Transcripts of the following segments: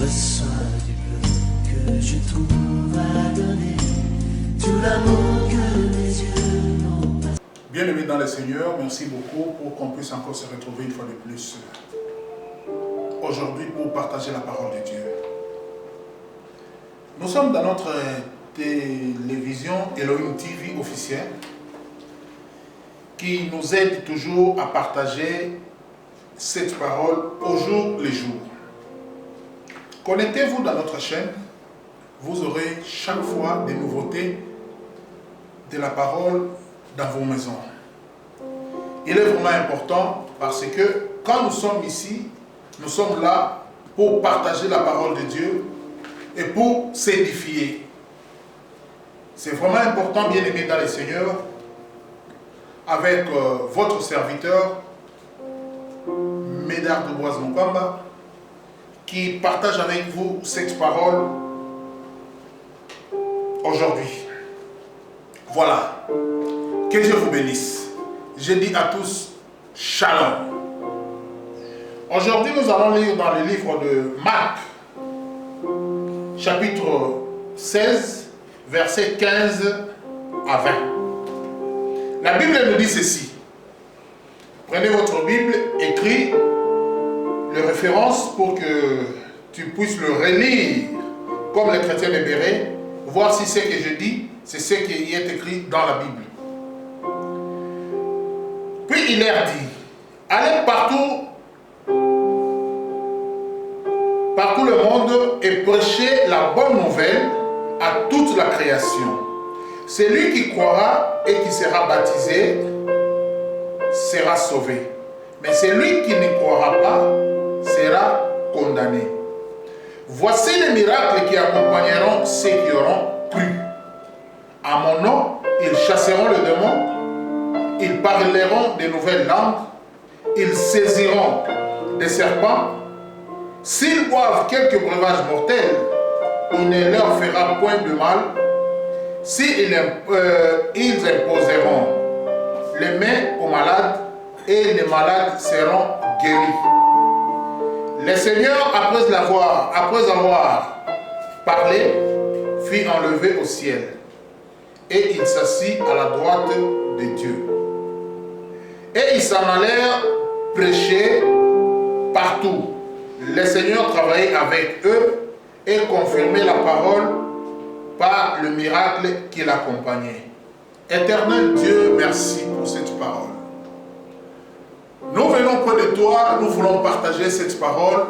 reçois du peu que je trouve à donner, tout l'amour que mes yeux n'ont pas. Bien-aimés dans le Seigneur, merci beaucoup pour qu'on puisse encore se retrouver une fois de plus aujourd'hui pour partager la parole de Dieu. Nous sommes dans notre télévision Elohim TV officielle qui nous aide toujours à partager cette parole au jour le jour. Connectez-vous dans notre chaîne, vous aurez chaque fois des nouveautés de la parole dans vos maisons. Il est vraiment important parce que quand nous sommes ici, nous sommes là pour partager la parole de Dieu et pour s'édifier. C'est vraiment important, bien aimé dans le Seigneur, avec votre serviteur, Médard de Boise-Moukamba, qui partage avec vous cette parole aujourd'hui. Voilà. Que Dieu vous bénisse. Je dis à tous, Shalom. Aujourd'hui, nous allons lire dans le livre de Marc, chapitre 16, versets 15 à 20. La Bible nous dit ceci. Prenez votre Bible, écrit les références pour que tu puisses le relire comme les chrétiens de Béret, voir si ce que je dis, c'est ce qui est écrit dans la Bible. Puis il leur dit, allez partout le monde et prêchez la bonne nouvelle à toute la création. Celui qui croira et qui sera baptisé sera sauvé. Mais celui qui ne croira pas sera condamné. Voici les miracles qui accompagneront ceux qui auront cru. À mon nom, ils chasseront le démon, ils parleront de nouvelles langues, ils saisiront des serpents. S'ils boivent quelques breuvages mortels, il ne leur fera point de mal. S'ils imposeront les mains aux malades, et les malades seront guéris. Le Seigneur, après avoir parlé, fut enlevé au ciel. Et il s'assit à la droite de Dieu. Et ils s'en allèrent prêcher partout. Le Seigneur travaillait avec eux et confirmait la parole par le miracle qui l'accompagnait. Éternel Dieu, merci pour cette parole. Nous venons près de toi, nous voulons partager cette parole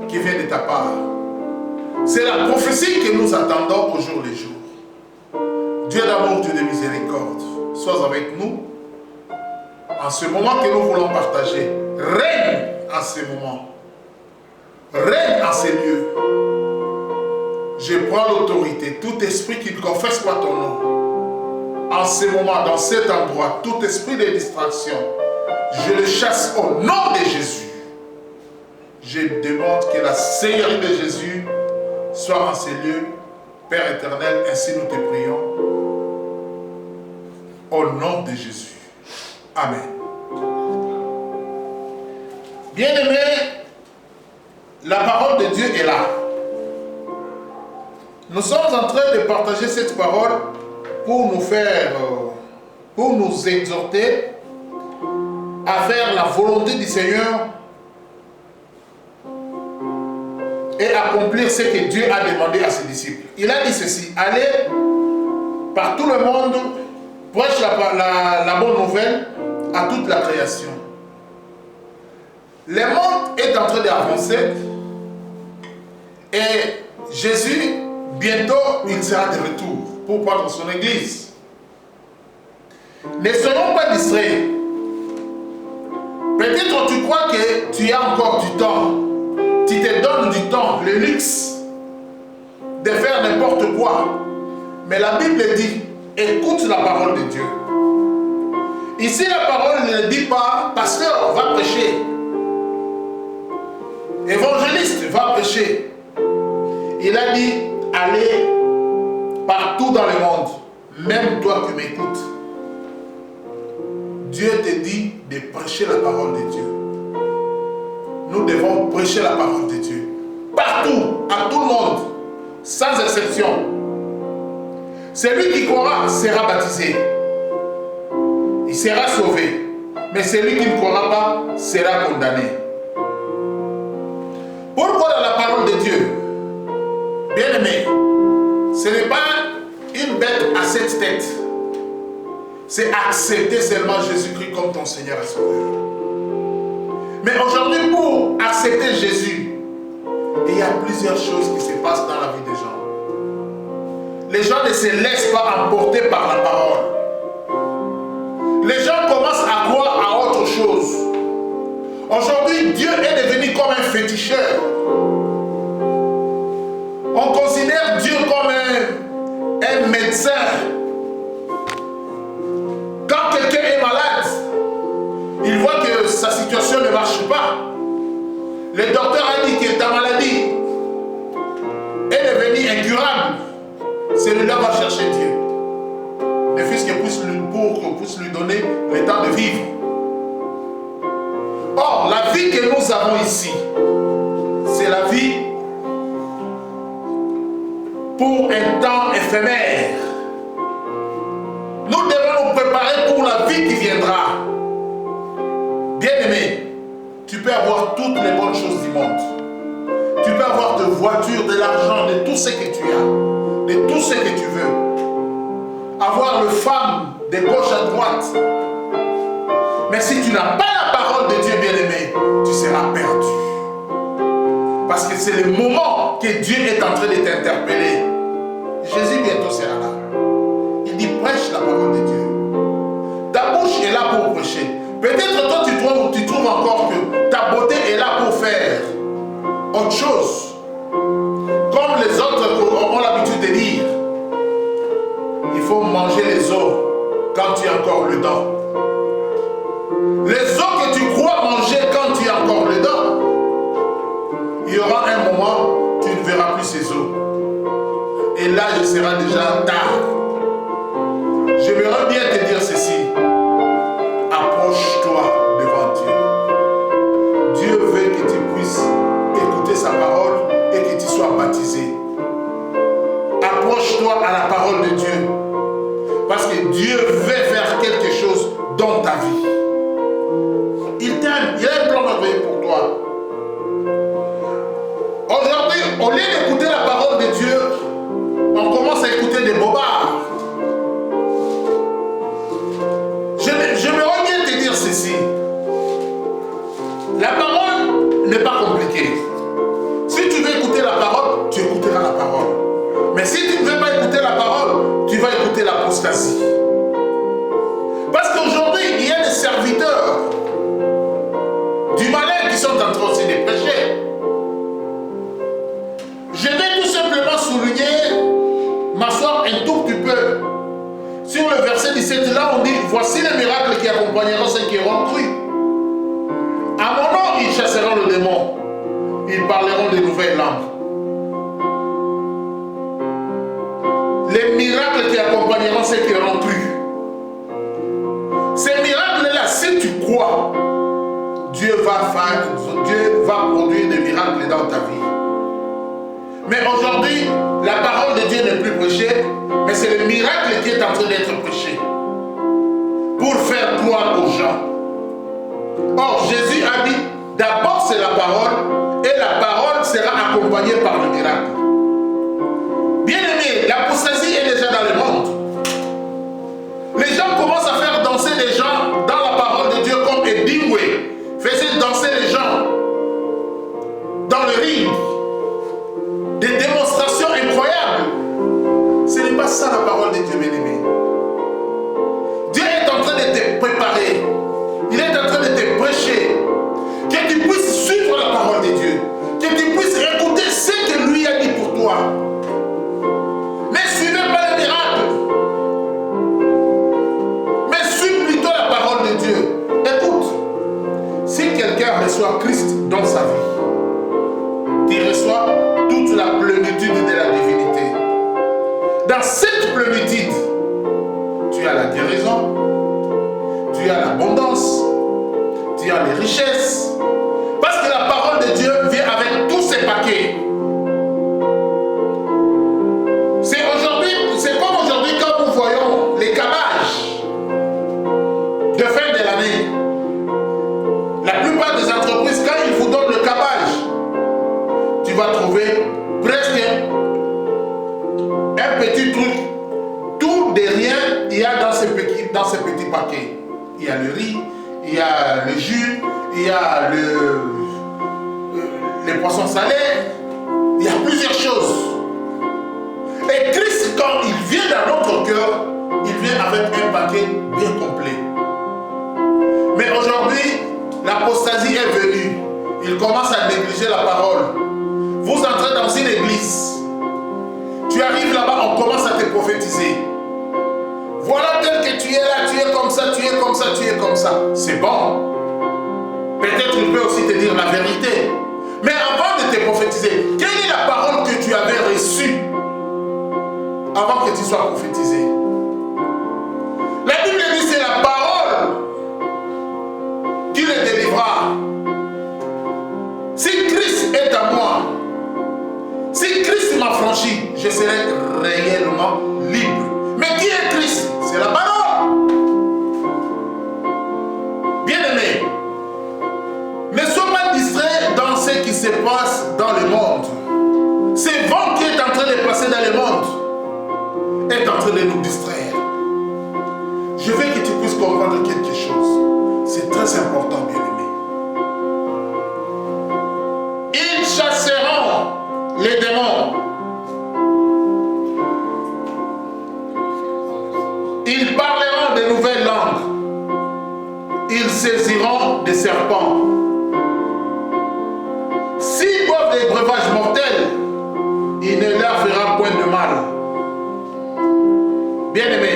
qui vient de ta part. C'est la prophétie que nous attendons au jour le jour. Dieu d'amour, Dieu de miséricorde, sois avec nous en ce moment que nous voulons partager. Règne en ce moment. Règne en ces lieux. Je prends l'autorité. Tout esprit qui ne confesse pas ton nom, en ce moment, dans cet endroit, tout esprit de distraction, je le chasse au nom de Jésus. Je demande que la Seigneurie de Jésus soit en ces lieux. Père éternel, ainsi nous te prions. Au nom de Jésus. Amen. Bien-aimés, la parole de Dieu est là. Nous sommes en train de partager cette parole pour nous exhorter à faire la volonté du Seigneur et accomplir ce que Dieu a demandé à ses disciples. Il a dit ceci, allez par tout le monde, prêche la bonne nouvelle à toute la création. Le monde est en train d'avancer et Jésus, bientôt, il sera de retour pour prendre son église. Ne soyons pas distraits. Peut-être tu crois que tu as encore du temps. Tu te donnes du temps, le luxe de faire n'importe quoi. Mais la Bible dit, écoute la parole de Dieu. Ici, la parole ne dit pas, pasteur, va prêcher. Évangéliste, va prêcher. Il a dit, allez partout dans le monde, même toi qui m'écoutes. Dieu te dit de prêcher la parole de Dieu. Nous devons prêcher la parole de Dieu. Partout. Celui qui croira sera baptisé. Il sera sauvé. Mais celui qui ne croira pas sera condamné. Pourquoi dans la parole de Dieu, bien-aimé, ce n'est pas une bête à 7 têtes. C'est accepter seulement Jésus-Christ comme ton Seigneur et Sauveur. Mais aujourd'hui, pour accepter Jésus, il y a plusieurs choses qui se passent dans la vie des gens. Les gens ne se laissent pas emporter par la parole. Les gens commencent à croire à autre chose. Aujourd'hui, Dieu est devenu comme un féticheur. On considère Dieu comme un médecin. Quand quelqu'un est malade, il voit que sa situation ne marche pas. Le docteur a dit que ta maladie est devenue incurable. Celui-là va chercher Dieu. Le fils pour qu'on puisse lui donner le temps de vivre. Or, la vie que nous avons ici, c'est la vie pour un temps éphémère. Nous devons nous préparer pour la vie qui viendra. Bien-aimé, tu peux avoir toutes les bonnes choses du monde. Tu peux avoir de voitures, de l'argent, de tout ce que tu as, de tout ce que tu veux. Avoir le femme de gauche à droite. Mais si tu n'as pas la parole de Dieu, bien-aimé, tu seras perdu. Parce que c'est le moment que Dieu est en train de t'interpeller. Jésus bientôt sera là. Il dit prêche la parole de Dieu. Ta bouche est là pour prêcher. Peut-être toi tu trouves encore que ta beauté est là pour faire autre chose. Comme les autres ont l'habitude de dire. Il faut manger les os quand tu as encore le dent. Les os que tu crois manger quand tu as encore le dent, il y aura un moment, tu ne verras plus ces os. Et là, il sera déjà tard. J'aimerais bien te dire ceci. Approche-toi devant Dieu. Dieu veut que tu puisses écouter sa parole et que tu sois baptisé. Approche-toi à la parole de Dieu. Parce que Dieu veut faire quelque chose dans ta vie. Il t'aime, il a un plan merveilleux pour toi. Aujourd'hui, au lieu d'écouter la parole de Dieu, on commence à écouter des bobards. J'aimerais bien te dire ceci. La parole n'est pas compliquée. Si tu veux écouter la parole, tu écouteras la parole. Mais si tu ne veux pas écouter la parole, tu vas écouter l'apostasie. Parce qu'aujourd'hui, il y a des serviteurs du malin qui sont en train aussi de prêcher. Je vais tout simplement souligner, m'asseoir un tout petit peu sur le verset 17. Là, on dit, voici les miracles qui accompagneront ceux qui auront cru. À mon nom, ils chasseront le démon. Ils parleront de nouvelles langues. Les miracles qui accompagneront ceux qui auront cru. Ces miracles-là, si tu crois, Dieu va produire des miracles dans ta vie. Mais aujourd'hui, la parole de Dieu n'est plus prêchée, mais c'est le miracle qui est en train d'être prêché pour faire gloire aux gens. Or, Jésus a dit, d'abord c'est la parole, et la parole sera accompagnée par le miracle. Bien-aimé, l'apostasie est déjà dans le monde. Les gens commencent à faire danser les gens dans la parole de Dieu comme Edingwe faisait danser les gens dans le ring. Des démonstrations incroyables. Ce n'est pas ça la parole de Dieu, bien-aimé. Dieu est en train de te préparer. Il est en train de te prêcher. Que tu puisses suivre la parole de Dieu. Que tu puisses écouter ce que lui a dit pour toi. Ne suivez pas les miracles. Mais suivez plutôt la parole de Dieu. Écoute. Si quelqu'un reçoit Christ dans sa vie, il reçoit toute la plénitude de la divinité. Dans cette plénitude, tu as la guérison, tu as l'abondance, tu as les richesses. Parce que la parole de Dieu vient avec tous ces paquets. C'est comme aujourd'hui vas trouver presque un petit truc, tout de rien, il y a dans ces petits paquets. Il y a le riz, il y a le jus, il y a les poissons salés, il y a plusieurs choses. Et Christ, quand il vient dans notre cœur, il vient avec un paquet bien complet. Mais aujourd'hui, l'apostasie est venue. Il commence à négliger la parole. Vous entrez dans une église. Tu arrives là-bas, on commence à te prophétiser. Voilà tel que tu es là, tu es comme ça, tu es comme ça, tu es comme ça. C'est bon. Peut-être il peut aussi te dire la vérité. Mais avant de te prophétiser, quelle est la parole que tu avais reçue avant que tu sois prophétisé? La Bible dit c'est la parole qui le délivra. Si Christ est à moi, si Christ m'a franchi, je serai réellement libre. Mais qui est Christ? C'est la parole. Bien-aimé, ne sois pas distrait dans ce qui se passe dans le monde. Ce vent qui est en train de passer dans le monde est en train de nous distraire. Je veux que tu puisses comprendre quelque chose. C'est très important, bien-aimé. Ils chasseront les démons. Ils parleront de nouvelles langues. Ils saisiront des serpents. S'ils boivent des breuvages mortels, il ne leur fera point de mal. Bien-aimé,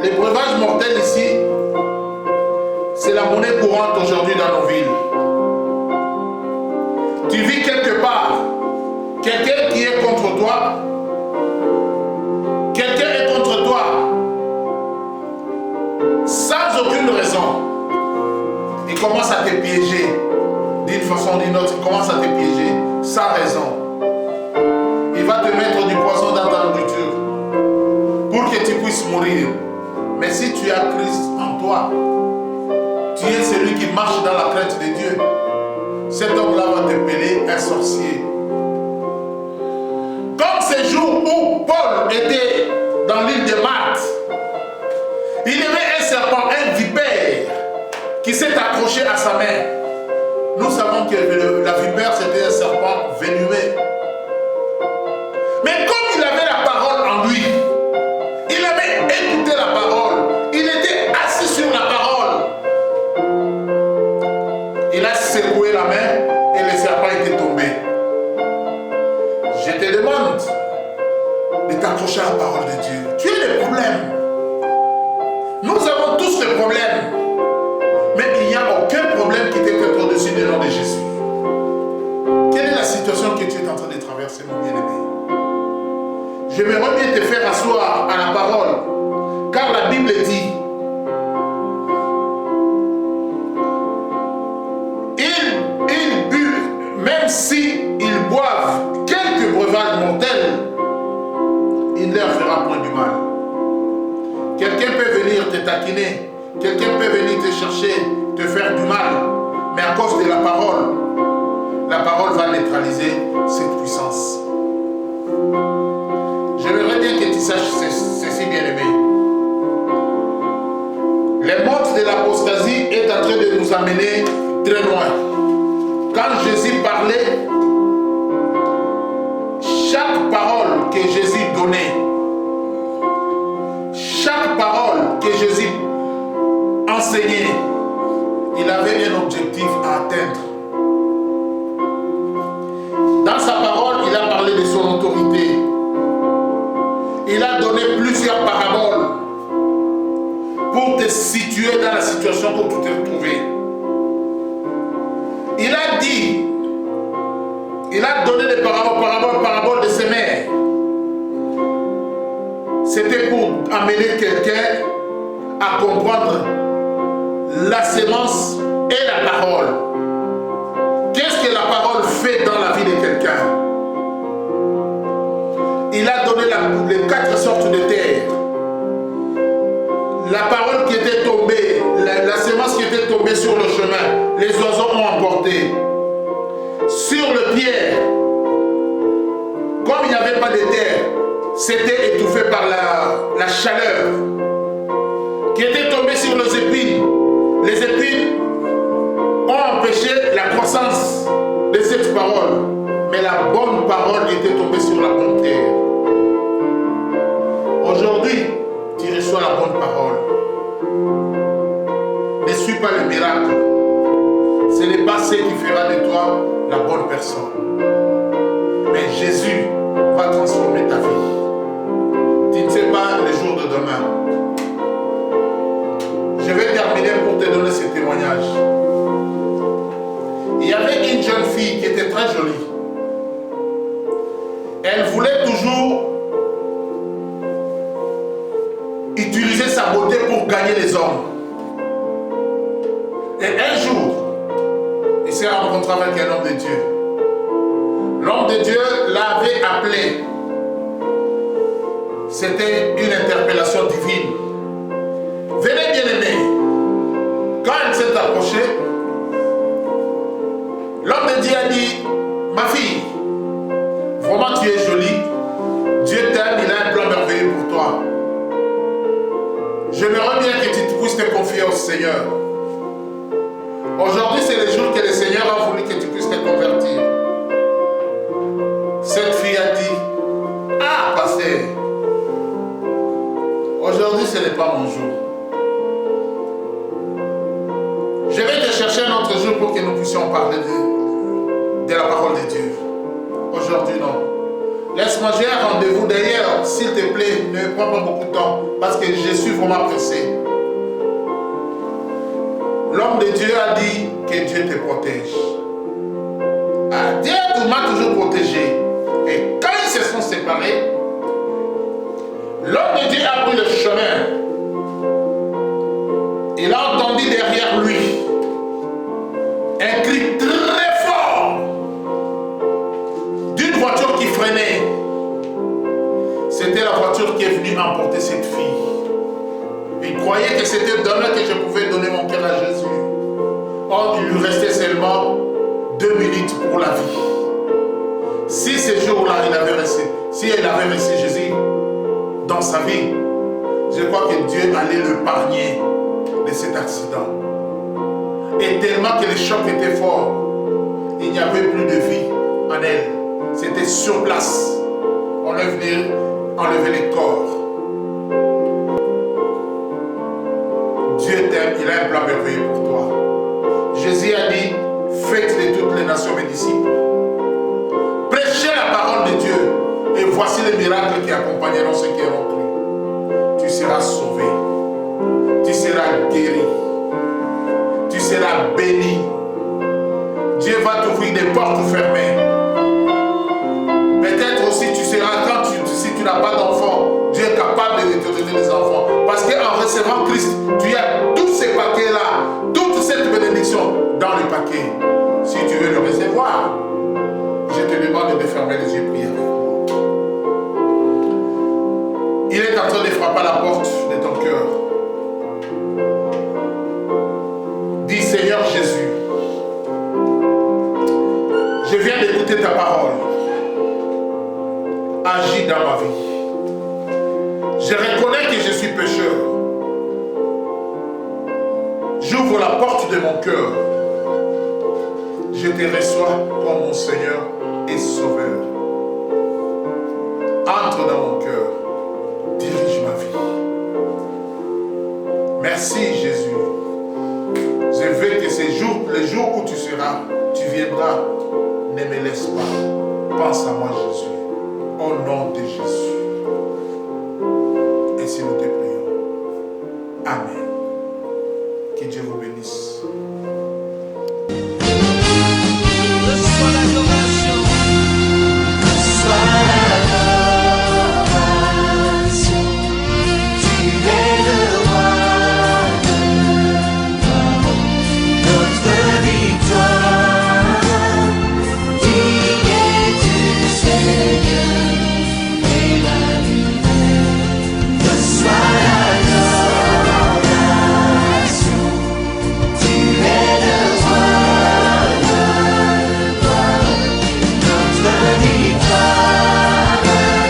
les breuvages mortels ici, c'est la monnaie courante aujourd'hui dans nos villes. Tu vis quelque part, quelqu'un qui est contre toi, quelqu'un est contre toi, sans aucune raison. Il commence à te piéger, d'une façon ou d'une autre, il commence à te piéger, sans raison. Il va te mettre du poison dans ta nourriture, pour que tu puisses mourir. Mais si tu as Christ en toi, tu es celui qui marche dans la crainte de Dieu. Cet homme-là va t'appeler un sorcier. Comme ces jours où Paul était dans l'île de Malte, il y avait un serpent, un vipère, qui s'est accroché à sa main. Nous savons que la vipère, c'était un serpent venimeux. Mais comme il avait la parole en lui, il avait écouté la parole, il était assis sur la parole. Il a secoué la main et le serpent était tombé. Je te demande de t'accrocher à la parole de Dieu. Tu as des problèmes. Nous avons tous des problèmes. Mais il n'y a aucun problème qui t'est au-dessus du nom de Jésus. Quelle est la situation que tu es en train de traverser, mon bien-aimé? J'aimerais bien te faire asseoir à la parole, car la Bible dit, ils burent, même s'ils boivent quelques breuvages mortels, il ne leur fera point du mal. Quelqu'un peut venir te taquiner, quelqu'un peut venir te chercher, te faire du mal, mais à cause de la parole va neutraliser cette puissance. J'aimerais bien que tu saches ceci, bien-aimé. Le monde de l'apostasie est en train de nous amener très loin. Quand Jésus parlait, chaque parole que Jésus donnait, chaque parole que Jésus enseignait, il avait un objectif à atteindre. Dans sa parole, il a parlé de son autorité. Il a donné plusieurs paraboles pour te situer dans la situation où tu t'es trouvé. Il a dit, il a donné des paraboles de semer. C'était pour amener quelqu'un à comprendre la sémence et la parole. Qu'est-ce que la parole fait dans la vie de quelqu'un? Il a donné les 4 sortes de terre. La parole qui était tombée, la sémence qui était tombée sur le chemin, les oiseaux ont emporté. Sur le pierre, n'avait pas de terre, s'était étouffé par la chaleur qui était tombée sur les épines. Les épines ont empêché la croissance de cette parole, mais la bonne parole était tombée sur la bonne terre. Aujourd'hui, tu reçois la bonne parole. Ne suis pas le miracle. Ce n'est pas ce qui fera de toi la bonne personne. Mais Jésus va transformer ta vie. Tu ne sais pas le jour de demain. Je vais terminer pour te donner ce témoignage. Il y avait une jeune fille qui était très jolie. Elle voulait toujours utiliser sa beauté pour gagner les hommes. Et un jour, il s'est rencontré avec un homme de Dieu. L'homme de Dieu l'avait appelé. C'était une interpellation divine. Venez bien aimé. Quand elle s'est approchée, l'homme de Dieu a dit, ma fille, vraiment tu es jolie. Dieu t'aime, il a un plan merveilleux pour toi. J'aimerais bien que tu puisses te confier au Seigneur. Aujourd'hui, c'est le jour que le Seigneur a voulu que tu puisses te convertir. Cette fille a dit, ah, pasteur, aujourd'hui, ce n'est pas mon jour. Je vais te chercher un autre jour pour que nous puissions parler de la parole de Dieu. Aujourd'hui, non. Laisse-moi, j'ai un rendez-vous d'ailleurs. S'il te plaît, ne prends pas beaucoup de temps parce que je suis vraiment pressé. L'homme de Dieu a dit que Dieu te protège. Ah, Dieu m'a toujours protégé. Et quand ils se sont séparés, l'homme de Dieu a pris le chemin. Il a entendu derrière lui un cri très fort d'une voiture qui freinait. C'était la voiture qui est venue emporter cette fille. Il croyait que c'était demain que je pouvais donner mon cœur à Jésus. Or, il lui restait seulement 2 minutes pour la vie. Si ce jour-là, si elle avait reçu Jésus dans sa vie, je crois que Dieu allait l'épargner de cet accident. Et tellement que le choc était fort, il n'y avait plus de vie en elle. C'était sur place. On est venu enlever les corps. Dieu t'aime, il a un plan merveilleux pour toi. Jésus a dit, faites de toutes les nations mes disciples. Prêchez la parole de Dieu. Et voici les miracles qui accompagneront ceux qui auront cru. Tu seras sauvé. Tu seras guéri. Tu seras béni. Dieu va t'ouvrir des portes fermées. Peut-être aussi tu seras, si tu n'as pas d'enfant, Dieu est capable de te donner des enfants. Parce qu'en recevant Christ, tu as tous ces paquets-là, toute cette bénédiction dans le paquet. Si tu veux le recevoir, je te demande de fermer les yeux et prier avec moi. Il est en train de frapper à la porte de ton cœur. Dis, Seigneur Jésus, je viens d'écouter ta parole. Agis dans ma vie. Je reconnais que je suis pécheur. J'ouvre la porte de mon cœur. Je te reçois comme mon Seigneur et Sauveur. Entre dans mon cœur. Dirige ma vie. Merci Jésus. Je veux que ces jours, les jours où tu seras, tu viendras. Ne me laisse pas. Pense à moi Jésus.